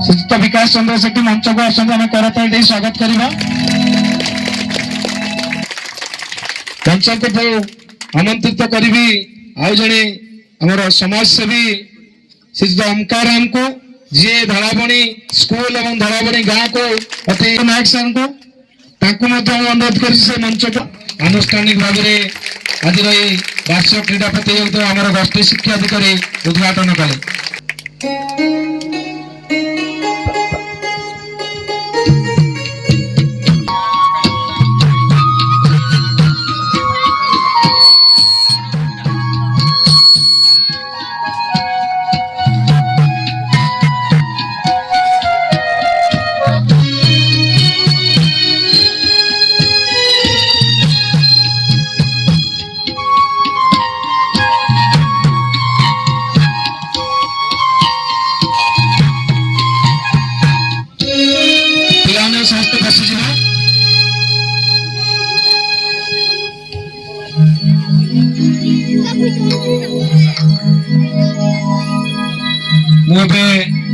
श्रीयुक्त विकास चंद्र सेठी मंच को आसते आम करताल दे स्वागत करवा। मंच को आमंत्रित करी आउ जड़े आम समाजसेवी श्रीयुक्त ओमकार राम को जी धलाबणी स्कूल और धलाबणी गाँव को अति नायक सर को अनुरोध कर मंच को आनुष्ठानिक भाव में आज राष्ट्रीय क्रीड़ा प्रतियोगिता आम गोष्ठी शिक्षा अधिकारी उद्घाटन कले।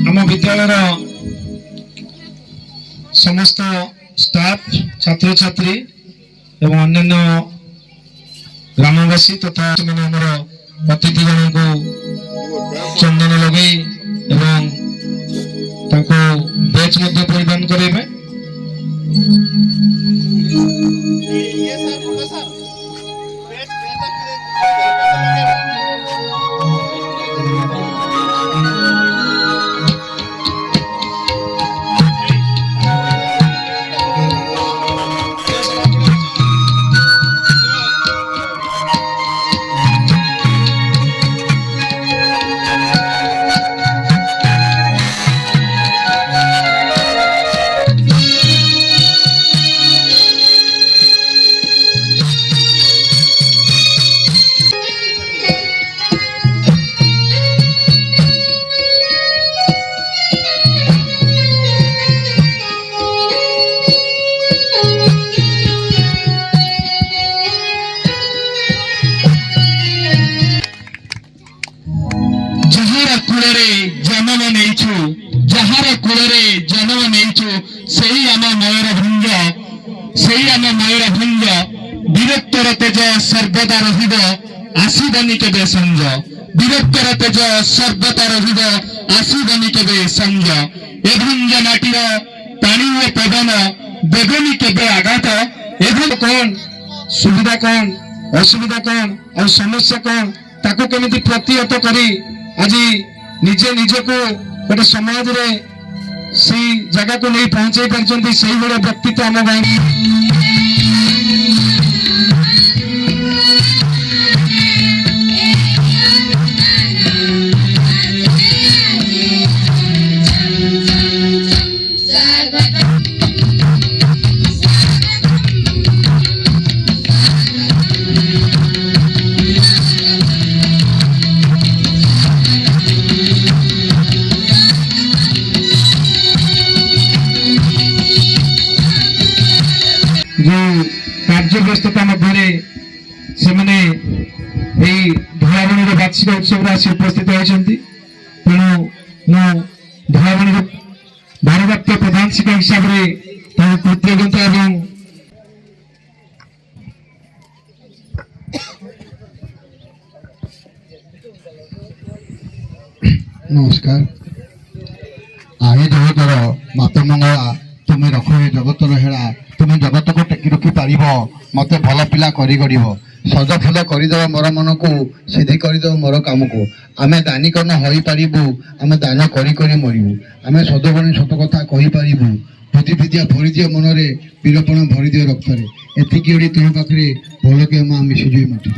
आम विद्यालय समस्त स्टाफ छात्र छात्री एवं अन्य ग्रामवासी तथा अतिथिगण को चंदन लगे एवं बेच परिधान करेंगे। जहार कूल जन्म नहीं आम मयूरभंज वीरत्वर तेज सर्वदा रसबनी के संज वीरत्वर तेज सर्वदा रसबनी के संज ए भंज माटीर पानी पवन देवनी के आघात एवं कौन सुविधा कौन असुविधा कौन और समस्या कौन ताको केमिति प्रतिहत करी आज निजे निजको गोटे समाज रे सी जगह को नहीं पहुंचाई पार्टी से व्यक्तित्व आम गाँव जो कार्य व्यस्तता मध्य से धरावणी वार्षिक उत्सव आसी उपस्थित होती तेणु धरावणी भारप्राप्त प्रधान शिक्षक हिसाब से कृतज्ञता एवं नमस्कार आहे जगतर मत मंगला तुम्हें रख जगतर हेड़ा तुम्हें जगत को टेकी रखी पार मत भल पिला कर सजफुल करदेव मोर मन को सीधी करदेव मोर कम को आम दानिकरण हो पारू आम दान कर मरबू आम सदगणी सत कथा कहीपरू भूति फिदिया भरी दिए मन में वीरपण भरी दिए रक्त एति तुम पाखे भल के माँ मिशिजी मटी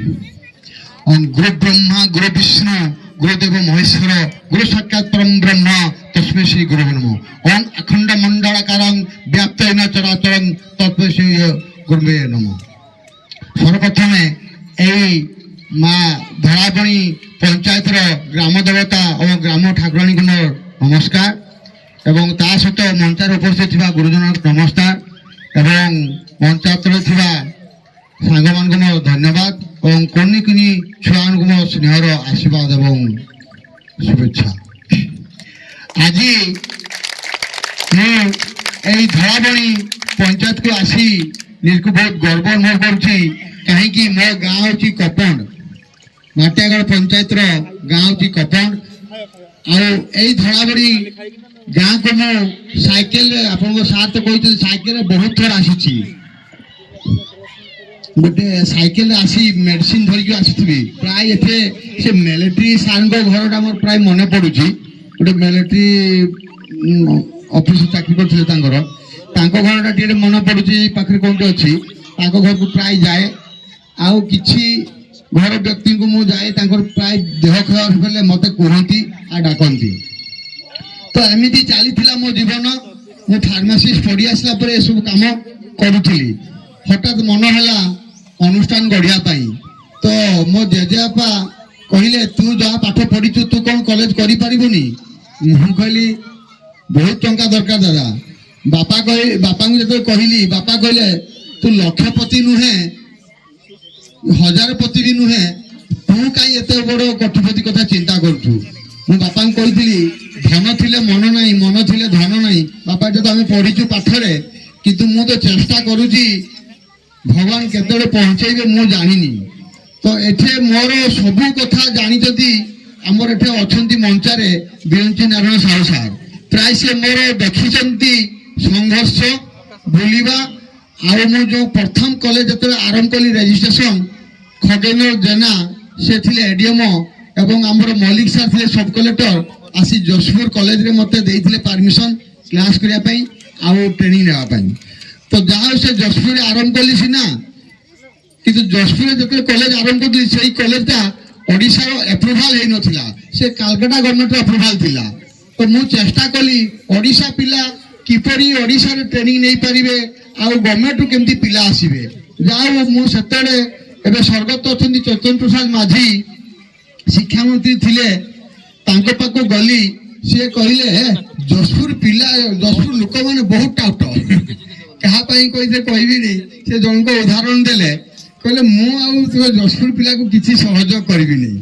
गुरु ब्रह्मा गुरु विष्णु गुरुदेव महेश्वर गुरु साक्षात परम ब्रह्म तस्मै श्री गुरु नमो ओम अखंड मंडलाकारं व्याप्तेन चराचरं तस्मै श्री गुरुवे नमो सर्वप्रथमे एई माँ धराबणी पंचायत ग्राम देवता और ग्राम ठाकुराणी को नमस्कार एवं ता सहित मंचार उपस्थित थिबा गुरुजन नमस्कार एवं पंचायत सांग मान धन्यवाद और कुनी कुनी छुआ मो स्नेहर आशीर्वाद एवं शुभेच्छा आज मुझे धराबणी पंचायत को आसी निजको बहुत गर्व अनुभव करुच्ची कहीं मो गाँव हूँ कपंड माटियागढ़ पंचायत गाँव हूँ कपंड आई धराबणी गाँ को मु साइकेल आप सार तो कहते साइकेल बहुत थर आसी गोटे साइकेल आसी मेडिसिन धरिक आसी प्राय एथे से मिलिट्री सार घर मोर प्राय मन पड़ू गोटे मिलिट्री ऑफिस चाकरी करते घर टे मन पड़ू पाखे कौन अच्छी घर को प्राय जाए आउ किछि घर व्यक्ति को मु जाए प्राय देह खराब हेले मत कहती आ डाकती तो एमती चली मो जीवन मु फार्मासीस्ट पढ़ी आसला पर सब काम करूली हठात मन है अनुष्ठान गढ़िया तो मो जेजेपा कहले तू जहाँ पाठ पढ़ीचु तू कौन कॉलेज करिपारिबुनी मु कहली बहुत टंका दरकार दादा बापा को कहली बापा कहले तू लक्षपति नुहे हजारपति भी नुहे तू कहीं एत बड़ कोटिपति कथा चिंता करूँ मु बापा कही धन थिले मन नहीं मन थिले धन नहीं बापा जो आम पढ़ीचु पाठरे किंतु मु तो चेष्टा करुची भगवान केते पहुंचे मु जानी तो एठे मोर सबू कथा जानी आमर एठे अच्छी मंचारे बिरंची नारायण साहू सार प्राय से मोर देखी संघर्ष बुलवा आउ जो प्रथम कॉलेज जो आरंभ कली रजिस्ट्रेशन खगेन्द्र जेना से थे एडीएम एवं आमर मल्लिक सार थे सब कलेक्टर आसी जशपुर कॉलेज रे मते देइथिले परमिशन क्लास करने आउ ट्रेनिंग नापी तो जहाँ से जशपुर आरंभ कली सीना कि जशपुर जो कॉलेज आरंभ करी से कॉलेजटा ओडिशार एप्रुवाल हो नथिला से कालकाटा गवर्नमेंट एप्रुवाल थिला तो मु चेष्टा कली ओडिशा पिला किपरि ओडिशा रे ट्रेनिंग नहीं पारिबे आ गवर्नमेंट रू केमती पिला आसीबे जाओ मु सेतरे एबे स्वर्गत अछंती चैतन्य प्रसाद माझी शिक्षा मंत्री थिले तांको पाको गली से कहले जशपुर पिला जशपुर लोक माने बहुत टाउट क्या कहबी नहीं से जन को उदाहरण देले कहले मुझे जशपुर पिला को किसी सहयोग करी नहीं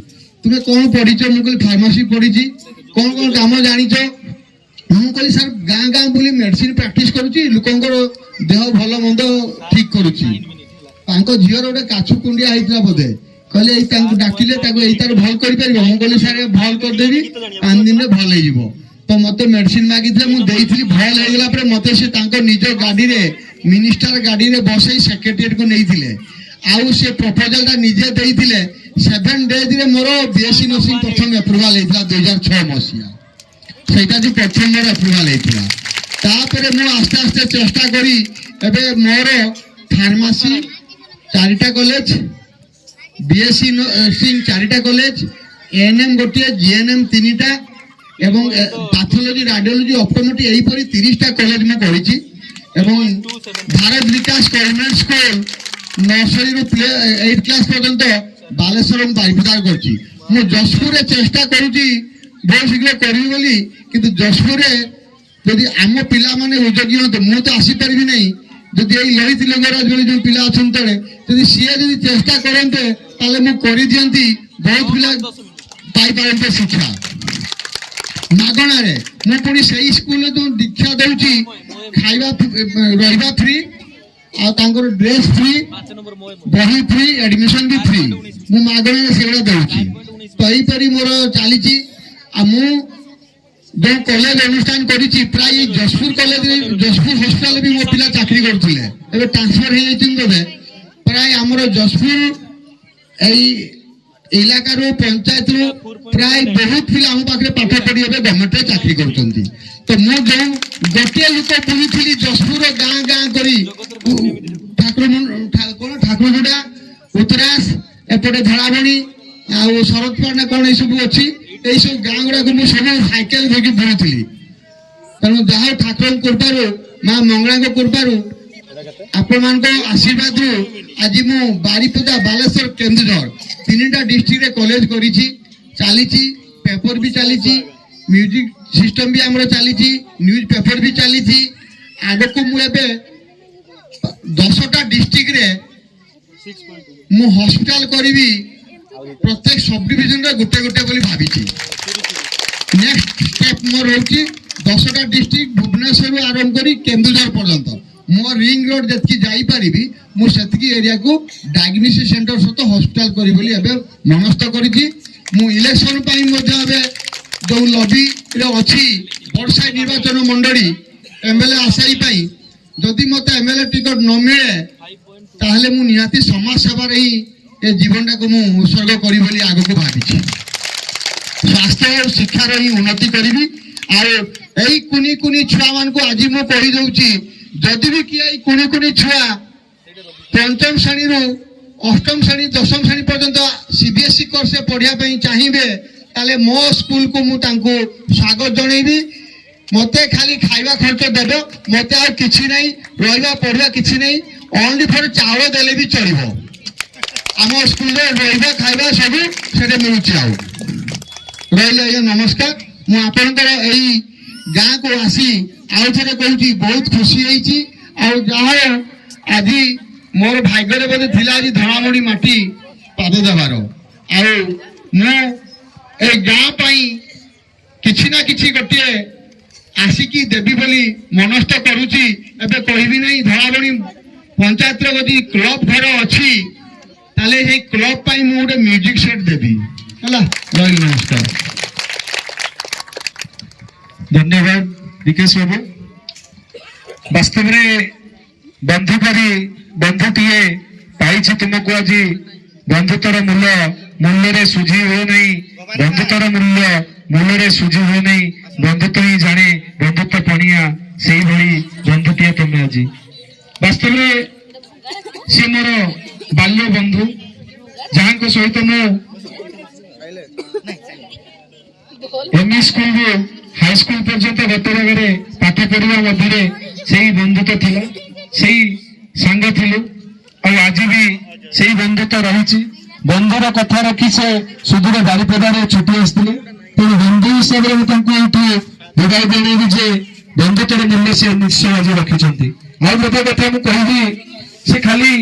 तुम्हें कौन पढ़ीच मुझे फार्मासी पढ़ी कौन कौन काम जानीच मुझे सर गाँ गाँ बुली मेडिसिन प्राक्ट करुच्ची लोकंर देह भल मंद ठीक करुच्ची झीर गोटे काछु कुंडिया होता बोधे कहले डाकिले तार भल कर मुझे सर भल करदेवी 5 दिन में भल हो तो मत मेडिसिन मागी मुझे भल होगा मत से निज गाड़ी रे मिनिस्टर गाड़ी रे बसई सेक्रेटेरिएट को नहीं आउ से प्रपोजल टा निजे देइथिले 7 डेज रे मोर बीएससी नर्सिंग प्रथम एप्रुवाल होता 2006 मसीहा सेटा जो प्रथम मोर एप्रुवाल होता तापर मु आस्ते आस्ते चेष्टा करी एबे मोर फार्मेसी 4टा कॉलेज बीएससी नर्सिंग 4टा कॉलेज एएनएम गोटे जीएनएम 3टा एवं पैथोलॉजी रेडियोलॉजी ऑप्टोमेट्री यही परी 30टा कॉलेज में पढ़ी एवं भारत विकास गवर्नमेंट स्कूल नर्सरी रू 8 क्लास पर्यंत बालेश्वर बारिपदार करछि मु जशपुर चेष्टा करूची बहुत शीघ्र करी बोली किंतु जशपुर यदि आम पिला माने उद्योगी होते मु तो आसी परिबी नहीं যদি এই ললিত লিঙ্গରାଜ ଭଳି ଯୋଉ ପିଲା ଅଛନ୍ତି ତଳେ ଯଦି ସିଏ ଯଦି ଚେଷ୍ଟା କରନ୍ତେ ତାହେଲେ ମୁଁ କରିଦିଅନ୍ତି, ବହୁତ ପିଲା ପାଇପାରନ୍ତେ ଶିକ୍ଷା ମାଗଣାରେ। ମୁଁ ପୁଣି ସେଇ ସ୍କୁଲରେ ଯୋଉ ଦୀକ୍ଷା ଦଉଛି, ଖାଇବା ରହିବା ଫ୍ରି, ଆଉ ତାଙ୍କର ଡ୍ରେସ୍ ଫ୍ରି, ବହି ଫ୍ରି, ଆଡମିସନ ବି ଫ୍ରି, ମୁଁ ମାଗଣାରେ ସେଗୁଡା ଦଉଛି। ତ ଏହିପରି ମୋର ଚାଲିଛି। ଆଉ ମୁଁ ଯୋଉ କଲେଜ ଅନୁଷ୍ଠାନ କରିଛି, ପ୍ରାୟ ଯଶପୁର କଲେଜରେ, ଯଶପୁର ହସ୍ପିଟାଲରେ ବି ମୋ ପିଲା ଚାକିରି କରୁଥିଲେ, ଏବେ ଟ୍ରାନ୍ସଫର ହେଇଯାଇଛନ୍ତି ବୋଧେ। ପ୍ରାୟ ଆମର ଯଶପୁର ଏଇ ଇଲାକାରୁ ପଞ୍ଚାୟତରୁ ପ୍ରାୟ ବହୁତ ପିଲା ଆମ ପାଖରେ ପାଠ ପଢି ଏବେ ଗଭର୍ଣ୍ଣମେଣ୍ଟରେ ଚାକିରି କରୁଛନ୍ତି। ତ ମୁଁ ଯୋଉ ଗୋଟିଏ ଲୋକ ବୁଲୁଥିଲି ଯଶପୁର ଗାଁ ଗାଁ କରି, ଠାକୁରଗୁଡା, ଉତ୍ତରାସ, ଏପଟେ ଧଳାବଣୀ ଆଉ ଶରତପାଟ ନା କଣ ଏଇସବୁ ଅଛି, এইসব ଗାଁ ଗୁଡାକୁ ମୁଁ ସବୁ ସାଇକେଲ ଧରିକି ବୁଲୁଥିଲି। ତେଣୁ ଯାହା ହଉ ଠାକୁରଙ୍କ କୃପାରୁ, ମା ମଙ୍ଗଳାଙ୍କ କୃପାରୁ, ଆପଣମାନଙ୍କ ଆଶୀର୍ବାଦରୁ ଆଜି ମୁଁ ବାରିପଦା, ବାଲେଶ୍ୱର, କେନ୍ଦୁଝର ତିନିଟା ଡିଷ୍ଟ୍ରିକ୍ଟରେ କଲେଜ କରିଛି, ଚାଲିଛି, ପେପର ବି ଚାଲିଛି, ମ୍ୟୁଜିକ ସିଷ୍ଟମ ବି ଆମର ଚାଲିଛି, ନ୍ୟୁଜ ପେପର ବି ଚାଲିଛି। ଆଗକୁ ମୁଁ ଏବେ 10ଟା ଡିଷ୍ଟ୍ରିକ୍ଟରେ ମୁଁ ହସ୍ପିଟାଲ କରିବି, ପ୍ରତ୍ୟେକ ସବ୍ ଡିଭିଜନରେ ଗୋଟେ ଗୋଟେ ବୋଲି ଭାବିଛି। ନେକ୍ସଟ ଷ୍ଟେପ ମୋର ରହୁଛି 10ଟା ଡିଷ୍ଟ୍ରିକ୍ଟ, ଭୁବନେଶ୍ୱରରୁ ଆରମ୍ଭ କରି କେନ୍ଦୁଝର ପର୍ଯ୍ୟନ୍ତ ମୋ ରିଙ୍ଗ ରୋଡ ଯେତିକି ଯାଇପାରିବି ମୁଁ ସେତିକି ଏରିଆକୁ ଡାୟଗ୍ନୋସିସ୍ ସେଣ୍ଟର ସହିତ ହସ୍ପିଟାଲ କରିବି ବୋଲି ଏବେ ମନସ୍ଥ କରିଛି। ମୁଁ ଇଲେକ୍ସନ ପାଇଁ ମଧ୍ୟ ଏବେ ଯୋଉ ଲବିରେ ଅଛି, ବଡ଼ସାହି ନିର୍ବାଚନ ମଣ୍ଡଳୀ ଏମଏଲଏ ଆଶାୟୀ ପାଇଁ, ଯଦି ମତେ ଏମଏଲଏ ଟିକଟ ନ ମିଳେ ତାହେଲେ ମୁଁ ନିହାତି ସମାଜ ସେବାରେ ହିଁ ଏ ଜୀବନଟାକୁ ମୁଁ ଉତ୍ସର୍ଗ କରିବି ବୋଲି ଆଗକୁ ଭାବିଛି। ସ୍ୱାସ୍ଥ୍ୟ ଆଉ ଶିକ୍ଷାର ହିଁ ଉନ୍ନତି କରିବି। ଆଉ ଏଇ କୁନି କୁନି ଛୁଆମାନଙ୍କୁ ଆଜି ମୁଁ କହିଦେଉଛି, ଯଦି ବି କିଏ ଏଇ କୁନି କୁନି ଛୁଆ 5ମ ଶ୍ରେଣୀରୁ 8ମ ଶ୍ରେଣୀ, 10ମ ଶ୍ରେଣୀ ପର୍ଯ୍ୟନ୍ତ CBSE କୋର୍ସରେ ପଢିବା ପାଇଁ ଚାହିଁବେ, ତାହେଲେ ମୋ ସ୍କୁଲକୁ ମୁଁ ତାଙ୍କୁ ସ୍ୱାଗତ ଜଣେଇବି। ମତେ ଖାଲି ଖାଇବା ଖର୍ଚ୍ଚ ଦେବ, ମତେ ଆଉ କିଛି ନାହିଁ, ରହିବା ପଢିବା କିଛି ନାହିଁ, ଓନ୍ଲି ଫର ଚାଉଳ ଦେଲେ ବି ଚଳିବ। ଆମ ସ୍କୁଲରେ ରହିବା ଖାଇବା ସବୁ ସେଠି ମିଳୁଛି। ଆଉ ରହିଲେ ଆଜ୍ଞା ନମସ୍କାର। ମୁଁ ଆପଣଙ୍କର ଏଇ ଗାଁକୁ ଆସି ଆଉ ଥରେ କହୁଛି ବହୁତ ଖୁସି ହେଇଛି। ଆଉ ଯାହା ଆଜି ମୋର ଭାଗ୍ୟରେ ବୋଧେ ଥିଲା ଆଜି ଧଳାମଣି ମାଟି ପାଦ ଦେବାର। ଆଉ ମୁଁ ଏଇ ଗାଁ ପାଇଁ କିଛି ନା କିଛି ଗୋଟିଏ ଆସିକି ଦେବି ବୋଲି ମନସ୍ଥ କରୁଛି। ଏବେ କହିବି ନାହିଁ, ଧଳାମଣି ପଞ୍ଚାୟତର ଯଦି କ୍ଲବ ଘର ଅଛି ତାହେଲେ ସେଇ କ୍ଲବ ପାଇଁ ମୁଁ ଗୋଟେ ମ୍ୟୁଜିକ ସେଟ୍ ଦେବି ହେଲା। ରହିଲି, ନମସ୍କାର। ଧନ୍ୟବାଦ ବିକାଶ ବାବୁ। ବାସ୍ତବରେ ବନ୍ଧୁ କରି ବନ୍ଧୁଟିଏ ପାଇଛି ତୁମକୁ ଆଜି। ବନ୍ଧୁତ୍ୱର ମୂଲ୍ୟରେ ସୁଝି ହୁଏ ନାହିଁ, ବନ୍ଧୁତ୍ୱର ମୂଲ୍ୟରେ ସୁଝି ହୁଏ ନାହିଁ। ବନ୍ଧୁତ୍ୱ ହିଁ ଜାଣେ ବନ୍ଧୁତ୍ୱ ପଣିଆ, ସେଇଭଳି ବନ୍ଧୁଟିଏ ତୁମେ ଆଜି। ବାସ୍ତବରେ ସେ ମୋର ବାଲ୍ୟ ବନ୍ଧୁ, ଯାହାଙ୍କ ସହିତ ମୁଁ ଏମଇ ସ୍କୁଲରୁ ହାଇସ୍କୁଲ ପର୍ଯ୍ୟନ୍ତ ଗୋଟେ ଜାଗାରେ ପାଠ ପଢିବା ମଧ୍ୟରେ ସେଇ ବନ୍ଧୁତ୍ୱ ଥିଲା, ସେଇ ସାଙ୍ଗ ଥିଲୁ। ଆଉ ଆଜି ବି ସେଇ ବନ୍ଧୁତ୍ୱ ରହିଛି। ବନ୍ଧୁର କଥା ରଖି ସେ ସୁଦୂର ବାରିପଦାରେ ଛୁଟି ଆସିଥିଲେ। ତେଣୁ ବନ୍ଧୁ ହିସାବରେ ମୁଁ ତାଙ୍କୁ ଏଇଠି ବିଦାୟ ଜଣେଇବି ଯେ ବନ୍ଧୁତ୍ୱର ମୂଲ୍ୟ ସେ ନିଶ୍ଚୟ ଆଜି ରଖିଛନ୍ତି। ଆଉ ଗୋଟେ କଥା ମୁଁ କହିବି, ସେ ଖାଲି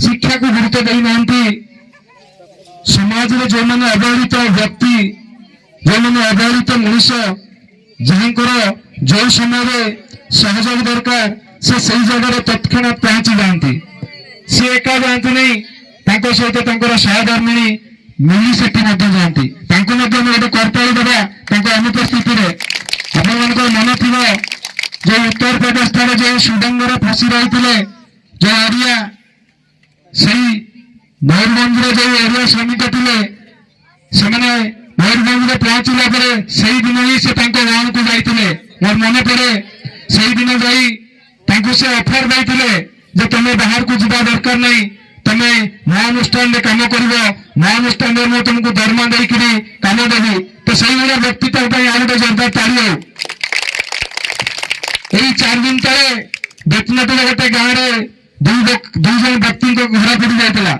ଶିକ୍ଷାକୁ ଗୁରୁତ୍ୱ ଦେଇନାହାନ୍ତି। ସମାଜରେ ଯେଉଁମାନେ ଅବହେଳିତ ବ୍ୟକ୍ତି, ଯେଉଁମାନେ ଅବହେଳିତ ମଣିଷ, ଯାହାଙ୍କର ଯୋଉ ସମୟରେ ସହଯୋଗ ଦରକାର ସେ ସେଇ ଜାଗାରେ ତତ୍କ୍ଷଣାତ୍ ପହଞ୍ଚି ଯାଆନ୍ତି। ସେ ଏକା ଯାଆନ୍ତି ନାହିଁ, ତାଙ୍କ ସହିତ ତାଙ୍କର ସହଧର୍ମିଣୀ ମିଳି ସେଠି ମଧ୍ୟ ଯାଆନ୍ତି। ତାଙ୍କୁ ମଧ୍ୟ ଆମେ ଗୋଟେ କରତାଳି ଦେବା ତାଙ୍କ ଅନୁପସ୍ଥିତିରେ। ଆପଣମାନଙ୍କର ମନେ ଥିବ, ଯୋଉ ଉତ୍ତରପ୍ରଦେଶ ଠାରେ ଯୋଉ ସୁଡ଼ଙ୍ଗରେ ଫସି ରହିଥିଲେ ଯୋଉ ଏରିଆ, ସେଇ ମୟୂରଭଞ୍ଜରେ ଯୋଉ ଏରିଆ ଶ୍ରମିକ ଥିଲେ, ସେମାନେ ମୟୂରଭଞ୍ଜରେ ପହଞ୍ଚିଲା ପରେ ସେଇଦିନ ହିଁ ସେ ତାଙ୍କ ଗାଁକୁ ଯାଇଥିଲେ। ମୋର ମନେ ପଡେ, ସେଇଦିନ ଯାଇ ତାଙ୍କୁ ସେ ଅଫର ଦେଇଥିଲେ ଯେ ତମେ ବାହାରକୁ ଯିବା ଦରକାର ନାହିଁ, ତମେ ମହାନୁଷ୍ଠାନରେ କାମ କରିବ, ମହାନୁଷ୍ଠାନରେ ମୁଁ ତୁମକୁ ଦରମା ଦେଇକିରି କାମ ଦେବି। ତ ସେଇଭଳିଆ ବ୍ୟକ୍ତିତ୍ୱ ପାଇଁ ଆଉ ଗୋଟେ ଜୋରଦାର ତାଳି ହଉ। ଏଇ 4 ଦିନ ତଳେ ବେତନଟୀର ଗୋଟେ ଗାଁରେ ଦୁଇ ଜଣ ବ୍ୟକ୍ତିଙ୍କ ଘର ପୋଡି ଯାଇଥିଲା।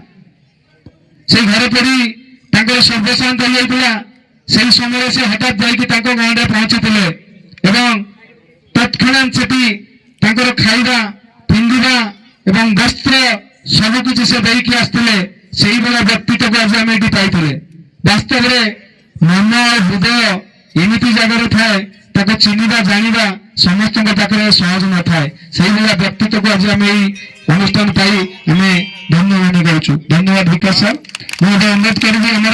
ସେଇ ଘର ପୋଡି ତାଙ୍କର ସର୍ବଶାନ୍ତ ହେଇଯାଇଥିଲା। ସେଇ ସମୟରେ ସେ ହଠାତ୍ ଯାଇକି ତାଙ୍କ ଗାଁରେ ପହଞ୍ଚିଥିଲେ ଏବଂ ତତ୍କ୍ଷଣାତ୍ ସେଠି ତାଙ୍କର ଖାଇବା, ପିନ୍ଧିବା, ଏବଂ ବସ୍ତ୍ର ସବୁକିଛି ସେ ଦେଇକି ଆସିଥିଲେ, ସେଇଭଳିଆ ବ୍ୟକ୍ତିତ୍ୱକୁ ଆଜି ଆମେ ଏଠି ପାଇଥିଲେ। ବାସ୍ତବରେ ମନ ହୃଦୟ ଏମିତି ଜାଗାରେ ଥାଏ, ତାକୁ ଚିହ୍ନିବା ଜାଣିବା ସମସ୍ତଙ୍କ ପାଖରେ ସହଜ ନଥାଏ। ସେଇଭଳିଆ ବ୍ୟକ୍ତିତ୍ୱକୁ ଆଜି ଆମେ ଏଇ অনুষ্ঠাନ ପାଇ ଆମେ ଧନ୍ୟ ମନେ କରୁଛୁ। ଧନ୍ୟବାଦ ବିକାଶ ସାର୍। ମୁଁ ଏବେ ଅନୁରୋଧ କରିବି ଆମର